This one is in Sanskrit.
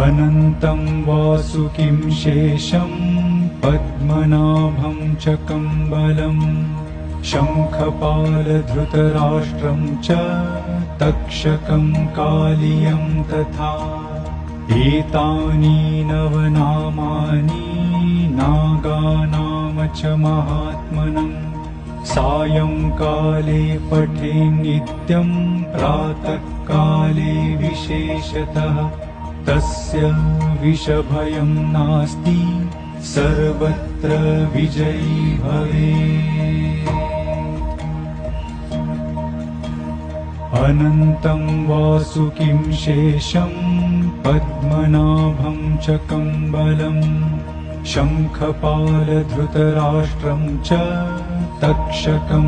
अनन्तं वासुकिं शेषं पद्मनाभं च कम्बलं शङ्खपालधृतराष्ट्रं च तक्षकं कालियं तथा एतानि नवनामानि नागानाम च महात्मनं सायंकाले पठे नित्यं प्रातःकाले विशेषतः तस्य विषभयं नास्ति सर्वत्र विजयी भवेत्। अनन्तं वासुकिं शेषं पद्मनाभं च कम्बलं शङ्खपालधृतराष्ट्रं च तक्षकं